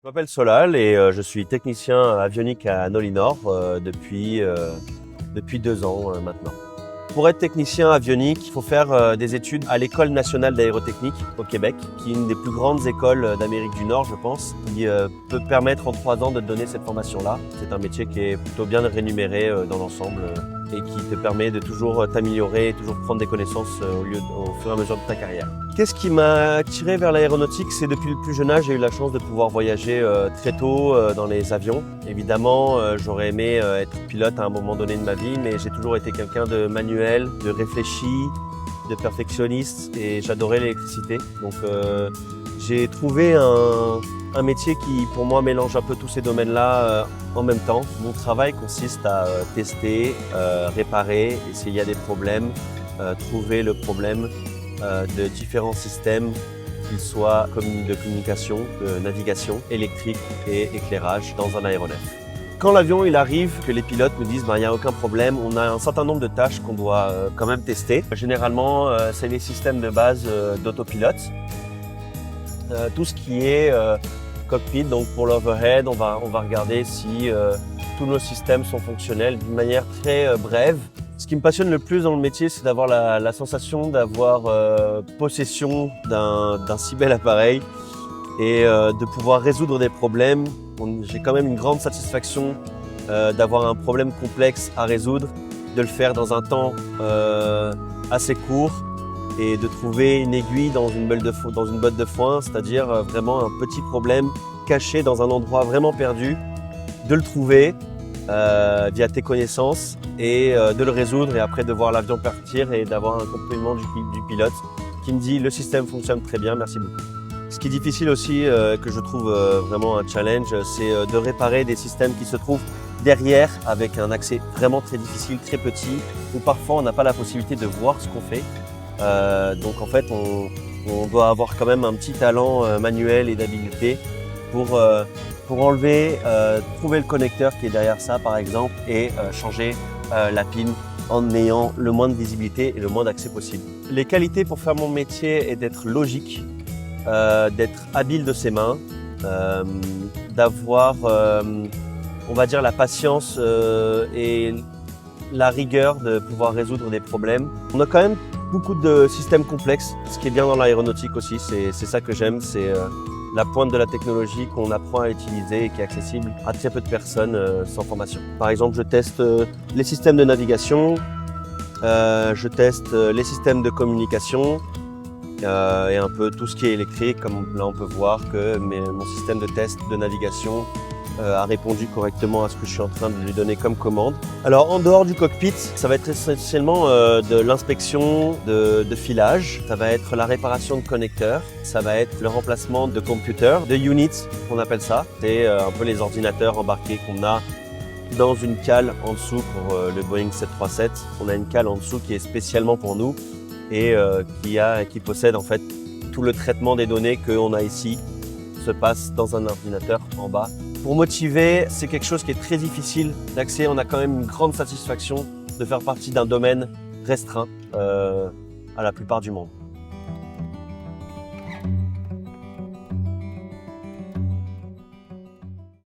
Je m'appelle Solal et je suis technicien avionique à Nolinor depuis 2 ans maintenant. Pour être technicien avionique, il faut faire des études à l'École nationale d'aérotechnique au Québec, qui est une des plus grandes écoles d'Amérique du Nord, je pense, qui peut permettre en 3 ans de donner cette formation-là. C'est un métier qui est plutôt bien rémunéré dans l'ensemble et qui te permet de toujours t'améliorer et toujours prendre des connaissances au fur et à mesure de ta carrière. Qu'est-ce qui m'a attiré vers l'aéronautique? C'est depuis le plus jeune âge, j'ai eu la chance de pouvoir voyager très tôt dans les avions. Évidemment, j'aurais aimé être pilote à un moment donné de ma vie, mais j'ai toujours été quelqu'un de manuel, de réfléchi, de perfectionniste et j'adorais l'électricité. Donc j'ai trouvé un métier qui, pour moi, mélange un peu tous ces domaines-là en même temps. Mon travail consiste à tester, réparer, et s'il y a des problèmes, trouver le problème de différents systèmes, qu'ils soient de communication, de navigation, électrique et éclairage dans un aéronef. Quand l'avion il arrive, que les pilotes me disent il n'y a aucun problème, on a un certain nombre de tâches qu'on doit quand même tester. Généralement, c'est les systèmes de base d'autopilote. Tout ce qui est cockpit, donc pour l'overhead, on va regarder si tous nos systèmes sont fonctionnels d'une manière très brève. Ce qui me passionne le plus dans le métier, c'est d'avoir la sensation d'avoir possession d'un si bel appareil et de pouvoir résoudre des problèmes. J'ai quand même une grande satisfaction d'avoir un problème complexe à résoudre, de le faire dans un temps assez court et de trouver une aiguille dans une botte de foin, c'est-à-dire vraiment un petit problème caché dans un endroit vraiment perdu, de le trouver via tes connaissances et de le résoudre et après de voir l'avion partir et d'avoir un compliment du pilote qui me dit le système fonctionne très bien, merci beaucoup. Ce qui est difficile aussi, que je trouve vraiment un challenge, c'est de réparer des systèmes qui se trouvent derrière avec un accès vraiment très difficile, très petit, où parfois on n'a pas la possibilité de voir ce qu'on fait. Donc en fait on doit avoir quand même un petit talent manuel et d'habileté pour enlever, trouver le connecteur qui est derrière ça par exemple et changer la pine en ayant le moins de visibilité et le moins d'accès possible. Les qualités pour faire mon métier est d'être logique, d'être habile de ses mains, d'avoir on va dire la patience et la rigueur de pouvoir résoudre des problèmes. On a quand même beaucoup de systèmes complexes, ce qui est bien dans l'aéronautique aussi, c'est ça que j'aime, c'est la pointe de la technologie qu'on apprend à utiliser et qui est accessible à très peu de personnes sans formation. Par exemple, je teste les systèmes de navigation, je teste les systèmes de communication et un peu tout ce qui est électrique, comme là on peut voir que mon système de test de navigation a répondu correctement à ce que je suis en train de lui donner comme commande. Alors en dehors du cockpit, ça va être essentiellement de l'inspection de filage, ça va être la réparation de connecteurs, ça va être le remplacement de computers, de units qu'on appelle ça. C'est un peu les ordinateurs embarqués qu'on a dans une cale en dessous pour le Boeing 737. On a une cale en dessous qui est spécialement pour nous et qui possède en fait tout le traitement des données qu'on a ici se passe dans un ordinateur en bas. Pour motiver, c'est quelque chose qui est très difficile d'accès. On a quand même une grande satisfaction de faire partie d'un domaine restreint à la plupart du monde.